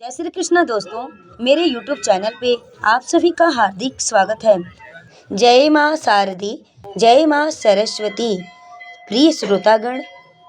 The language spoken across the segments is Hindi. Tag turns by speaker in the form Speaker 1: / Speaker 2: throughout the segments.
Speaker 1: जय श्री कृष्णा दोस्तों, मेरे YouTube चैनल पे आप सभी का हार्दिक स्वागत है। जय माँ शारदी, जय माँ सरस्वती। प्रिय श्रोतागण,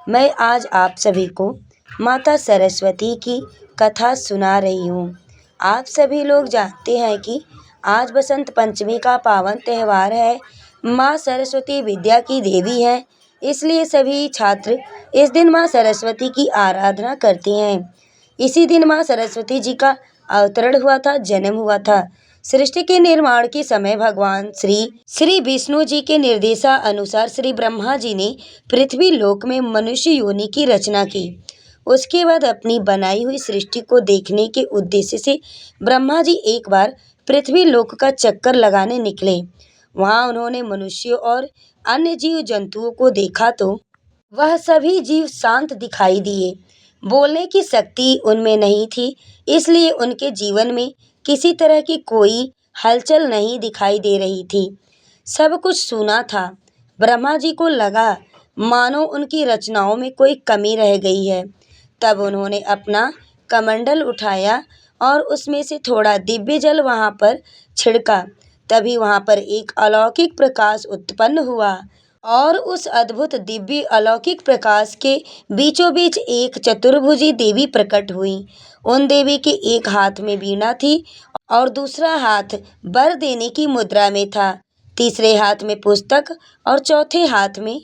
Speaker 1: मैं आज आप सभी को माता सरस्वती की कथा सुना रही हूँ। आप सभी लोग जानते हैं कि आज बसंत पंचमी का पावन त्यौहार है। माँ सरस्वती विद्या की देवी है, इसलिए सभी छात्र इस दिन माँ सरस्वती की आराधना करते हैं। इसी दिन माँ सरस्वती जी का अवतरण हुआ था, जन्म हुआ था। सृष्टि के निर्माण के समय भगवान श्री विष्णु जी के निर्देशानुसार श्री ब्रह्मा जी ने पृथ्वी लोक में मनुष्य योनि की रचना की। उसके बाद अपनी बनाई हुई सृष्टि को देखने के उद्देश्य से ब्रह्मा जी एक बार पृथ्वी लोक का चक्कर लगाने निकले। वहां उन्होंने मनुष्यों और अन्य जीव जंतुओं को देखा तो वह सभी जीव शांत दिखाई दिए। बोलने की शक्ति उनमें नहीं थी, इसलिए उनके जीवन में किसी तरह की कोई हलचल नहीं दिखाई दे रही थी। सब कुछ सूना था। ब्रह्मा जी को लगा मानो उनकी रचनाओं में कोई कमी रह गई है। तब उन्होंने अपना कमंडल उठाया और उसमें से थोड़ा दिव्य जल वहां पर छिड़का। तभी वहां पर एक अलौकिक प्रकाश उत्पन्न हुआ और उस अद्भुत दिव्य अलौकिक प्रकाश के बीचों बीच एक चतुर्भुजी देवी प्रकट हुई। उन देवी के एक हाथ में वीणा थी और दूसरा हाथ वर देने की मुद्रा में था। तीसरे हाथ में पुस्तक और चौथे हाथ में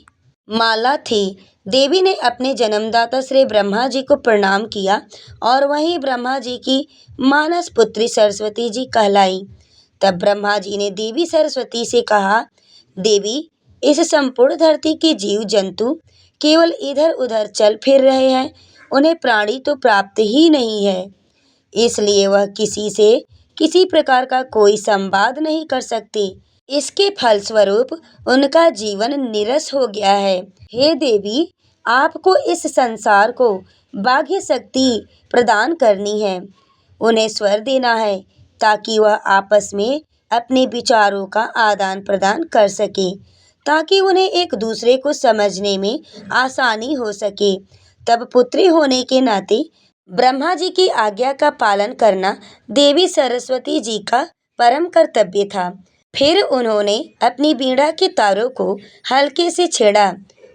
Speaker 1: माला थी। देवी ने अपने जन्मदाता श्री ब्रह्मा जी को प्रणाम किया और वहीं ब्रह्मा जी की मानस पुत्री सरस्वती जी कहलाई। तब ब्रह्मा जी ने देवी सरस्वती से कहा, देवी, इस संपूर्ण धरती के जीव जंतु केवल इधर उधर चल फिर रहे हैं, उन्हें प्राणी तो प्राप्त ही नहीं है, इसलिए वह किसी से किसी प्रकार का कोई संवाद नहीं कर सकते। इसके फलस्वरूप उनका जीवन नीरस हो गया है। हे देवी, आपको इस संसार को बाह्य शक्ति प्रदान करनी है, उन्हें स्वर देना है ताकि वह आपस में अपने विचारों का आदान प्रदान कर सके, ताकि उन्हें एक दूसरे को समझने में आसानी हो सके। तब पुत्री होने के नाते ब्रह्मा जी की आज्ञा का पालन करना देवी सरस्वती जी का परम कर्तव्य था। फिर उन्होंने अपनी वीणा के तारों को हल्के से छेड़ा।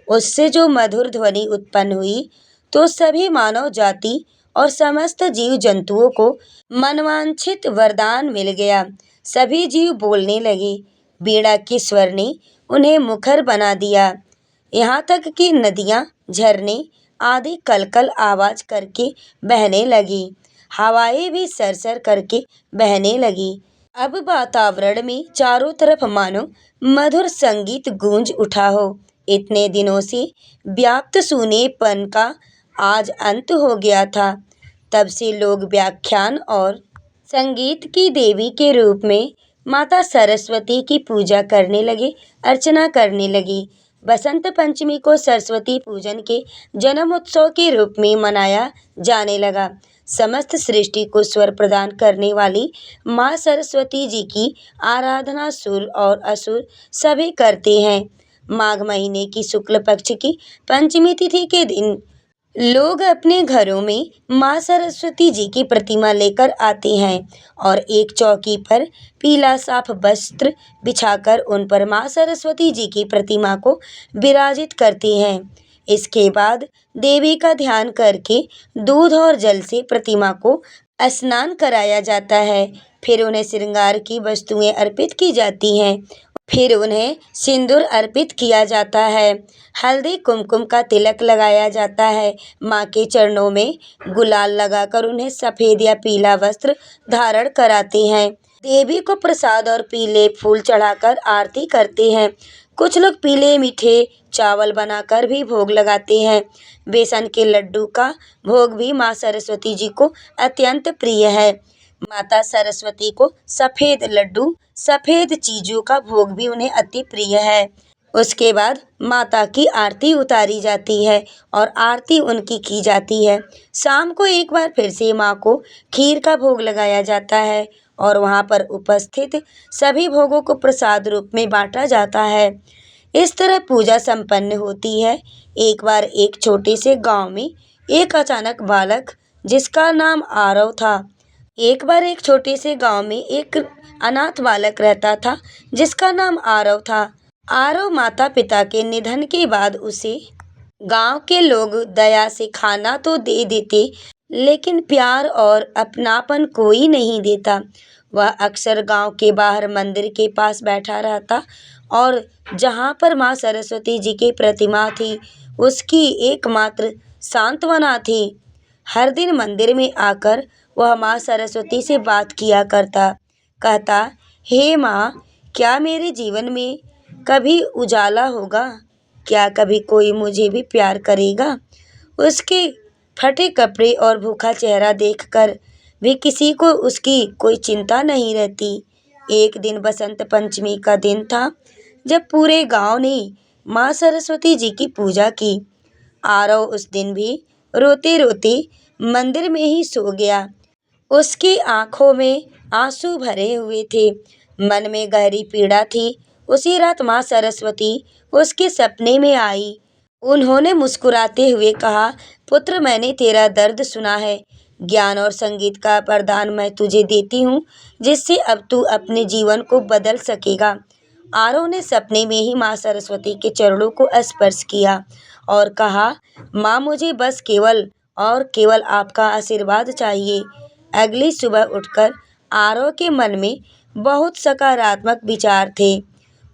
Speaker 1: उससे जो मधुर ध्वनि उत्पन्न हुई तो सभी मानव जाति और समस्त जीव जंतुओं को मनवांछित वरदान मिल गया। सभी जीव बोलने लगे। वीणा के स्वर ने उन्हें मुखर बना दिया। यहाँ तक कि नदियाँ, झरने आदि कलकल आवाज करके बहने लगी। हवाएं भी सरसर करके बहने लगी। अब वातावरण में चारों तरफ मानो मधुर संगीत गूंज उठा हो। इतने दिनों से व्याप्त सूनेपन का आज अंत हो गया था। तब से लोग व्याख्यान और संगीत की देवी के रूप में माता सरस्वती की पूजा करने लगे, अर्चना करने लगे। बसंत पंचमी को सरस्वती पूजन के जन्म उत्सव के रूप में मनाया जाने लगा। समस्त सृष्टि को स्वर प्रदान करने वाली माँ सरस्वती जी की आराधना सुर और असुर सभी करते हैं। माघ महीने की शुक्ल पक्ष की पंचमी तिथि के दिन लोग अपने घरों में माँ सरस्वती जी की प्रतिमा लेकर आते हैं और एक चौकी पर पीला साफ वस्त्र बिछाकर उन पर माँ सरस्वती जी की प्रतिमा को विराजित करते हैं। इसके बाद देवी का ध्यान करके दूध और जल से प्रतिमा को स्नान कराया जाता है। फिर उन्हें श्रृंगार की वस्तुएं अर्पित की जाती हैं। फिर उन्हें सिंदूर अर्पित किया जाता है। हल्दी कुमकुम का तिलक लगाया जाता है। माँ के चरणों में गुलाल लगाकर उन्हें सफेद या पीला वस्त्र धारण कराते हैं। देवी को प्रसाद और पीले फूल चढ़ाकर आरती करते हैं। कुछ लोग पीले मीठे चावल बनाकर भी भोग लगाते हैं। बेसन के लड्डू का भोग भी माँ सरस्वती जी को अत्यंत प्रिय है। माता सरस्वती को सफेद लड्डू, सफेद चीजों का भोग भी उन्हें अति प्रिय है। उसके बाद माता की आरती उतारी जाती है और आरती उनकी की जाती है। शाम को एक बार फिर से माँ को खीर का भोग लगाया जाता है और वहाँ पर उपस्थित सभी भोगों को प्रसाद रूप में बांटा जाता है। इस तरह पूजा संपन्न होती है। एक बार एक छोटे से गांव में एक अचानक बालक जिसका नाम आरव था। एक बार एक छोटे से गांव में एक अनाथ बालक रहता था जिसका नाम आरव था। आरव माता पिता के निधन के बाद उसे गांव के लोग दया से खाना तो दे देते, लेकिन प्यार और अपनापन कोई नहीं देता। वह अक्सर गांव के बाहर मंदिर के पास बैठा रहता और जहां पर मां सरस्वती जी की प्रतिमा थी, उसकी एकमात्र सांत्वना थी। हर दिन मंदिर में आकर वह मां सरस्वती से बात किया करता, कहता, हे माँ, क्या मेरे जीवन में कभी उजाला होगा? क्या कभी कोई मुझे भी प्यार करेगा? उसके फटे कपड़े और भूखा चेहरा देखकर भी किसी को उसकी कोई चिंता नहीं रहती। एक दिन बसंत पंचमी का दिन था, जब पूरे गांव ने मां सरस्वती जी की पूजा की। आरव उस दिन भी रोते रोते मंदिर में ही सो गया। उसकी आंखों में आंसू भरे हुए थे, मन में गहरी पीड़ा थी। उसी रात मां सरस्वती उसके सपने में आई। उन्होंने मुस्कुराते हुए कहा, पुत्र, मैंने तेरा दर्द सुना है। ज्ञान और संगीत का वरदान मैं तुझे देती हूँ, जिससे अब तू अपने जीवन को बदल सकेगा। आरव ने सपने में ही मां सरस्वती के चरणों को स्पर्श किया और कहा, माँ, मुझे बस केवल और केवल आपका आशीर्वाद चाहिए। अगली सुबह उठकर आरव के मन में बहुत सकारात्मक विचार थे।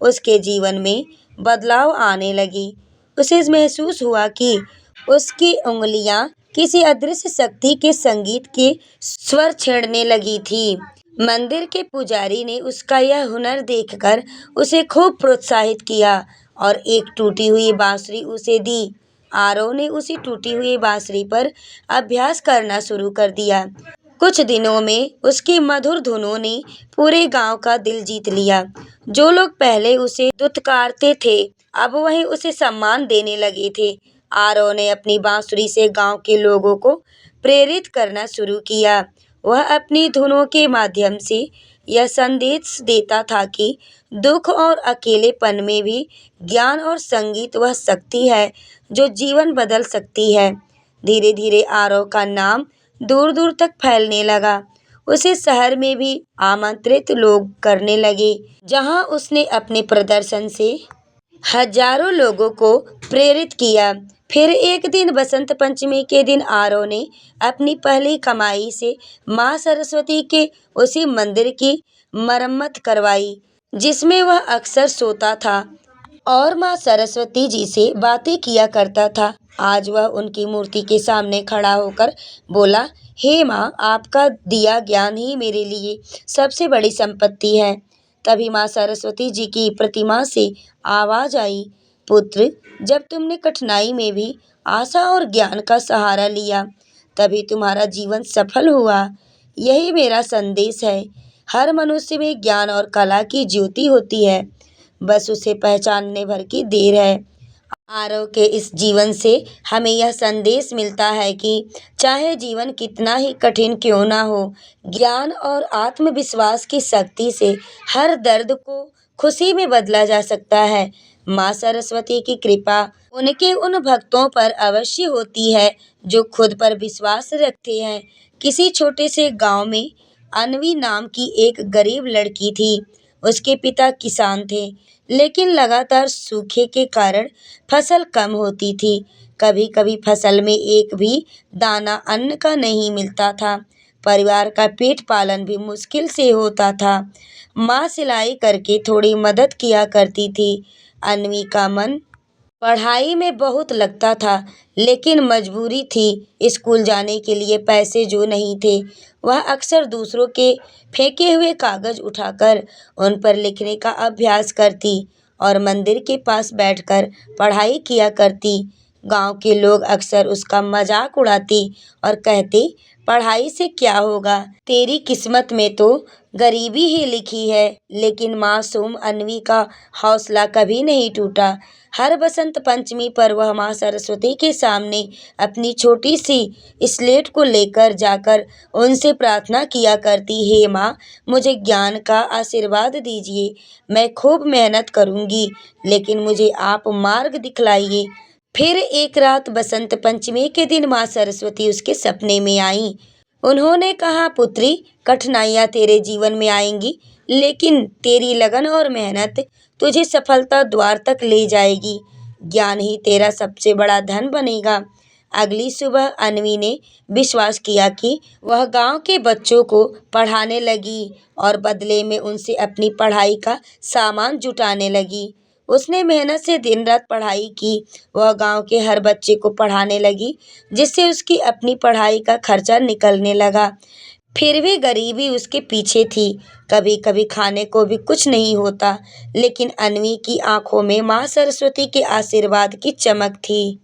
Speaker 1: उसके जीवन में बदलाव आने लगी। उसे महसूस हुआ कि उसकी उंगलियां किसी अदृश्य शक्ति के संगीत के स्वर छेड़ने लगी थी। मंदिर के पुजारी ने उसका यह हुनर देखकर उसे खूब प्रोत्साहित किया और एक टूटी हुई बांसुरी उसे दी। आरव ने उसी टूटी हुई बांसुरी पर अभ्यास करना शुरू कर दिया। कुछ दिनों में उसकी मधुर धुनों ने पूरे गांव का दिल जीत लिया। जो लोग पहले उसे दुत्कारते थे, अब वही उसे सम्मान देने लगे थे। आरव ने अपनी बांसुरी से गांव के लोगों को प्रेरित करना शुरू किया। वह अपनी धुनों के माध्यम से यह संदेश देता था कि दुख और अकेलेपन में भी ज्ञान और संगीत वह शक्ति है जो जीवन बदल सकती है। धीरे धीरे आरव का नाम दूर दूर तक फैलने लगा। उसे शहर में भी आमंत्रित लोग करने लगे, जहां उसने अपने प्रदर्शन से हजारों लोगों को प्रेरित किया। फिर एक दिन बसंत पंचमी के दिन आरव ने अपनी पहली कमाई से मां सरस्वती के उसी मंदिर की मरम्मत करवाई जिसमें वह अक्सर सोता था और मां सरस्वती जी से बातें किया करता था। आज वह उनकी मूर्ति के सामने खड़ा होकर बोला, हे माँ, आपका दिया ज्ञान ही मेरे लिए सबसे बड़ी संपत्ति है। तभी माँ सरस्वती जी की प्रतिमा से आवाज आई, पुत्र, जब तुमने कठिनाई में भी आशा और ज्ञान का सहारा लिया, तभी तुम्हारा जीवन सफल हुआ। यही मेरा संदेश है। हर मनुष्य में ज्ञान और कला की ज्योति होती है, बस उसे पहचानने भर की देर है। आरव के इस जीवन से हमें यह संदेश मिलता है कि चाहे जीवन कितना ही कठिन क्यों ना हो, ज्ञान और आत्मविश्वास की शक्ति से हर दर्द को खुशी में बदला जा सकता है। माँ सरस्वती की कृपा उनके उन भक्तों पर अवश्य होती है जो खुद पर विश्वास रखते हैं। किसी छोटे से गांव में अनवी नाम की एक गरीब लड़की थी। उसके पिता किसान थे, लेकिन लगातार सूखे के कारण फसल कम होती थी। कभी कभी फसल में एक भी दाना अन्न का नहीं मिलता था। परिवार का पेट पालन भी मुश्किल से होता था। माँ सिलाई करके थोड़ी मदद किया करती थी। अन्वी का मन पढ़ाई में बहुत लगता था, लेकिन मजबूरी थी। स्कूल जाने के लिए पैसे जो नहीं थे, वह अक्सर दूसरों के फेंके हुए कागज उठाकर उन पर लिखने का अभ्यास करती और मंदिर के पास बैठकर पढ़ाई किया करती। गांव के लोग अक्सर उसका मजाक उड़ाते और कहते, पढ़ाई से क्या होगा, तेरी किस्मत में तो गरीबी ही लिखी है। लेकिन मासूम अन्वी का हौसला कभी नहीं टूटा। हर बसंत पंचमी पर वह माँ सरस्वती के सामने अपनी छोटी सी स्लेट को लेकर जाकर उनसे प्रार्थना किया करती, हे माँ, मुझे ज्ञान का आशीर्वाद दीजिए। मैं खूब मेहनत करूँगी, लेकिन मुझे आप मार्ग दिखलाइए। फिर एक रात बसंत पंचमी के दिन माँ सरस्वती उसके सपने में आईं। उन्होंने कहा, पुत्री, कठिनाइयाँ तेरे जीवन में आएंगी, लेकिन तेरी लगन और मेहनत तुझे सफलता द्वार तक ले जाएगी। ज्ञान ही तेरा सबसे बड़ा धन बनेगा। अगली सुबह अन्वी ने विश्वास किया कि वह गांव के बच्चों को पढ़ाने लगी और बदले में उनसे अपनी पढ़ाई का सामान जुटाने लगी। उसने मेहनत से दिन रात पढ़ाई की। वह गांव के हर बच्चे को पढ़ाने लगी, जिससे उसकी अपनी पढ़ाई का खर्चा निकलने लगा। फिर भी गरीबी उसके पीछे थी। कभी कभी खाने को भी कुछ नहीं होता, लेकिन अन्वी की आंखों में माँ सरस्वती के आशीर्वाद की चमक थी।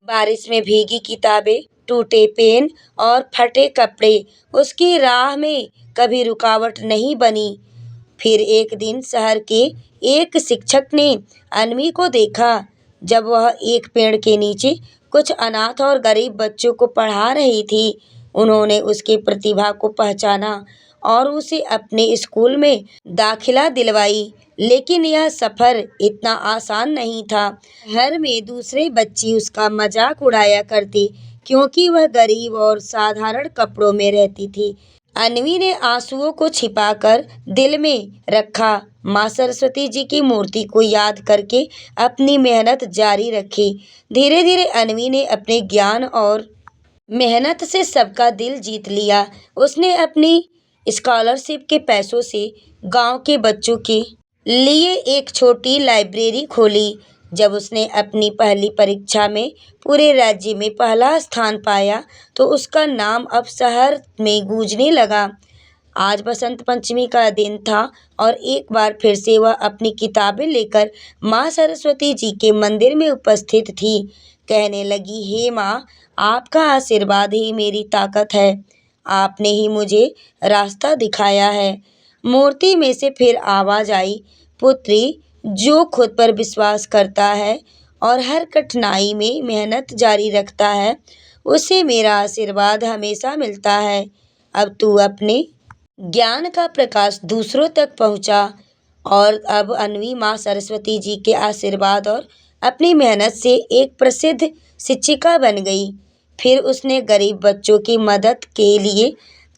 Speaker 1: बारिश में भीगी किताबें, टूटे पेन और फटे कपड़े उसकी राह में कभी रुकावट नहीं बनी। फिर एक दिन शहर के एक शिक्षक ने अन्वी को देखा, जब वह एक पेड़ के नीचे कुछ अनाथ और गरीब बच्चों को पढ़ा रही थी। उन्होंने उसकी प्रतिभा को पहचाना और उसे अपने स्कूल में दाखिला दिलवाई। लेकिन यह सफर इतना आसान नहीं था। घर में दूसरे बच्चे उसका मजाक उड़ाया करते, क्योंकि वह गरीब और साधारण कपड़ों में रहती थी। अन्वी ने आंसुओं को छिपाकर दिल में रखा। माँ सरस्वती जी की मूर्ति को याद करके अपनी मेहनत जारी रखी। धीरे धीरे अन्वी ने अपने ज्ञान और मेहनत से सबका दिल जीत लिया। उसने अपनी स्कॉलरशिप के पैसों से गांव के बच्चों के लिए एक छोटी लाइब्रेरी खोली। जब उसने अपनी पहली परीक्षा में पूरे राज्य में पहला स्थान पाया, तो उसका नाम अब शहर में गूंजने लगा। आज बसंत पंचमी का दिन था और एक बार फिर से वह अपनी किताबें लेकर माँ सरस्वती जी के मंदिर में उपस्थित थी। कहने लगी, हे माँ, आपका आशीर्वाद ही मेरी ताकत है। आपने ही मुझे रास्ता दिखाया है। मूर्ति में से फिर आवाज आई, पुत्री, जो खुद पर विश्वास करता है और हर कठिनाई में मेहनत जारी रखता है, उसे मेरा आशीर्वाद हमेशा मिलता है। अब तू अपने ज्ञान का प्रकाश दूसरों तक पहुंचा। और अब अन्वी माँ सरस्वती जी के आशीर्वाद और अपनी मेहनत से एक प्रसिद्ध शिक्षिका बन गई। फिर उसने गरीब बच्चों की मदद के लिए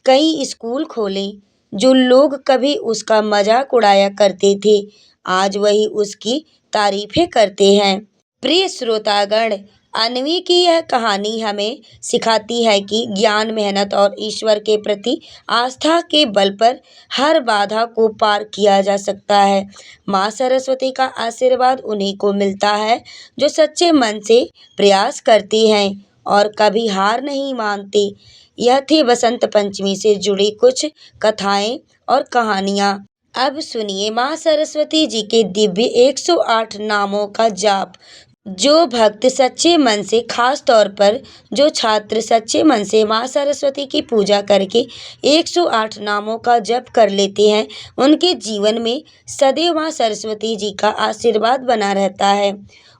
Speaker 1: कई स्कूल खोले। जो लोग कभी उसका मजाक उड़ाया करते थे, आज वही उसकी तारीफें करते हैं। प्रिय श्रोतागण, अन्वी की यह कहानी हमें सिखाती है कि ज्ञान, मेहनत और ईश्वर के प्रति आस्था के बल पर हर बाधा को पार किया जा सकता है। माँ सरस्वती का आशीर्वाद उन्हीं को मिलता है जो सच्चे मन से प्रयास करते हैं और कभी हार नहीं मानते। यह थी बसंत पंचमी से जुड़ी कुछ कथाएं और कहानियाँ। अब सुनिए माँ सरस्वती जी के दिव्य 108 नामों का जाप। जो भक्त सच्चे मन से, खास तौर पर जो छात्र सच्चे मन से माँ सरस्वती की पूजा करके 108 नामों का जप कर लेते हैं, उनके जीवन में सदैव माँ सरस्वती जी का आशीर्वाद बना रहता है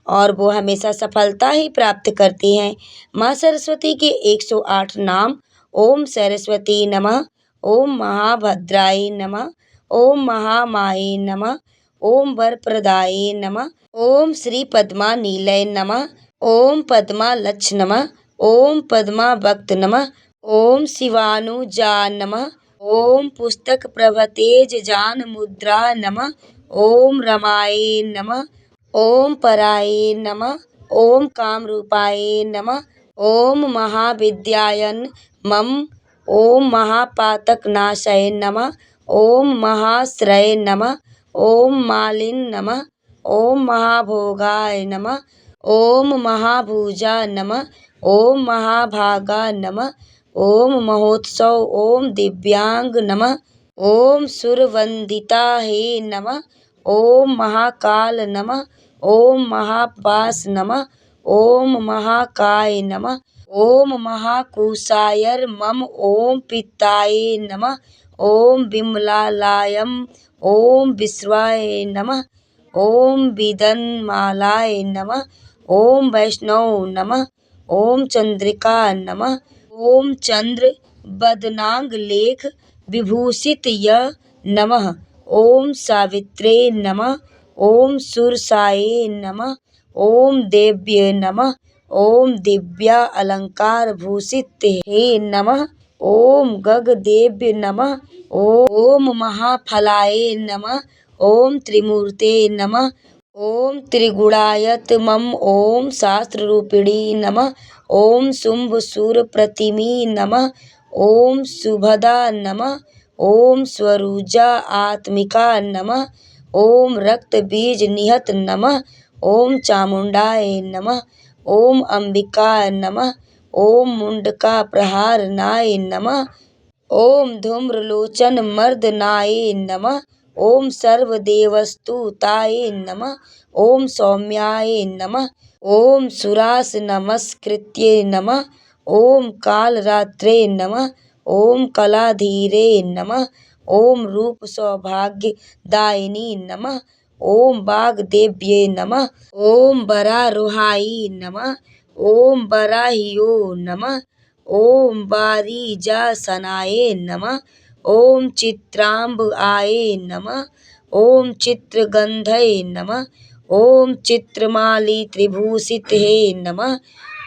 Speaker 1: और वो हमेशा सफलता ही प्राप्त करते हैं। माँ सरस्वती के 108 नाम: ओम सरस्वती नमः, ओम महाभद्राय नमः, ओम महामाये नमः, ओम वरप्रदाये नमः, ओम श्री पद्मा नीलय नमः, ओम पद्मा लक्ष नमः, ओम पद्मा भक्त नमः, ओम शिवानुजा नमः, ओम पुस्तक प्रभतेज जान मुद्रा नमः, ओम रमाये नमः, ओम पराये नमः, ओम कामरूपाये नमः, ओम महाविद्यायन मम, ओम महापातकनाशय नमः, ओम महाश्रय नमः, ओम मालिन नमः, ओम महाभोगाय नमः, ओम महाभुजा नमः, ओम महाभागा नमः, ओम महोत्सव, ओम दिव्यांग नमः, ओम सुरवंदिता हे नमः, ओम महाकाल नमः, ओम महापास नमः, ओम महाकाय नमः, ओम महाकुशायर मम, ओम पित्ताय नमः, ओम विमलालयम, ओम विश्वाय नमः, ओम विदनमालाय नमः, ओम वैष्णव नमः, ओम चंद्रिका नमः, ओम चंद्र बदनांग लेख विभूषित य नमः, ओम सावित्रे नमः, ओम सुरसाये नमः, ओम देव्ये नमः। ओम दिव्या अलंकार भूषित हे नमः। ओम गगदेव्य नमः। ओम महाफलाय नमः। ओम त्रिमूर्ते नमः। ओम त्रिगुणायतमम्। ओम शास्त्ररूपिणी नमः। ओम शुंभ सूर प्रतिमी नमः। ओम शुभदा नमः। ओम स्वरूजा आत्मिका नमः। ओम रक्त बीज निहत नमः। ओम चामुंडाय नमः। ओम अंबिका नमः। ओम मुंडका प्रहारनाय नमः। ओम धूम्रलोचन मर्दनाय नमः। ओम सर्वदेवस्तुताय नमः। ओम सौम्याय नमः। ओम सुरास नमस्कृत्ये नमः। ओम कालरात्रे नमः। ओम कलाधीरे नमः। ओम रूप सौभाग्यदायिनी नमः। ओम वाग्देव्ये नमः। ओम वरारोहाय नमः। ओम वराह्यो नमः। ओम वारिजासनाय नमः। ओम चित्राम्बआय नमः। ओम चित्रगंधये नमः। ओम चित्रमाली त्रिभूषिते नमः।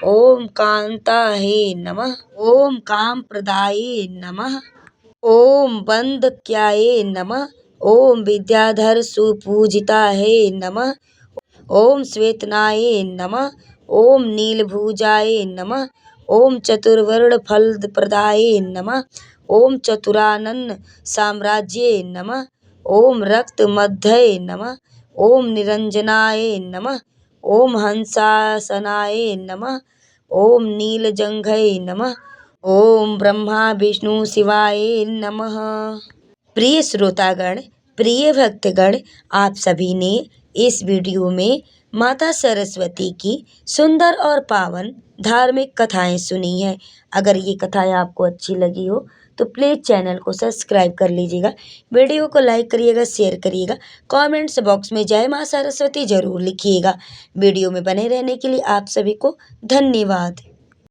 Speaker 1: ओम कांताहे नमः। ओम कामप्रदाये नमः। ओम बंदक्याय नमः। ओम विद्याधर सुपूजिताहे नमः। ओम श्वेतनाय नमः। ओम नीलभुजाय नमः। ओम चतुर्वर्ण फलप्रदाय नमः। ओम चतुरानन साम्राज्ये नमः। ओम रक्तमध्यये नमः। ओम निरंजनाय नमः। ओम हंसासनाय नमः। ओम नीलजंघये नमः। ओम ब्रह्मा विष्णु शिवाय नमः। प्रिय श्रोतागण, प्रिय भक्तगण, आप सभी ने इस वीडियो में माता सरस्वती की सुंदर और पावन धार्मिक कथाएं सुनी है। अगर ये कथाएं आपको अच्छी लगी हो तो प्लीज़ चैनल को सब्सक्राइब कर लीजिएगा, वीडियो को लाइक करिएगा, शेयर करिएगा, कमेंट्स बॉक्स में जय माँ सरस्वती जरूर लिखिएगा। वीडियो में बने रहने के लिए आप सभी को धन्यवाद।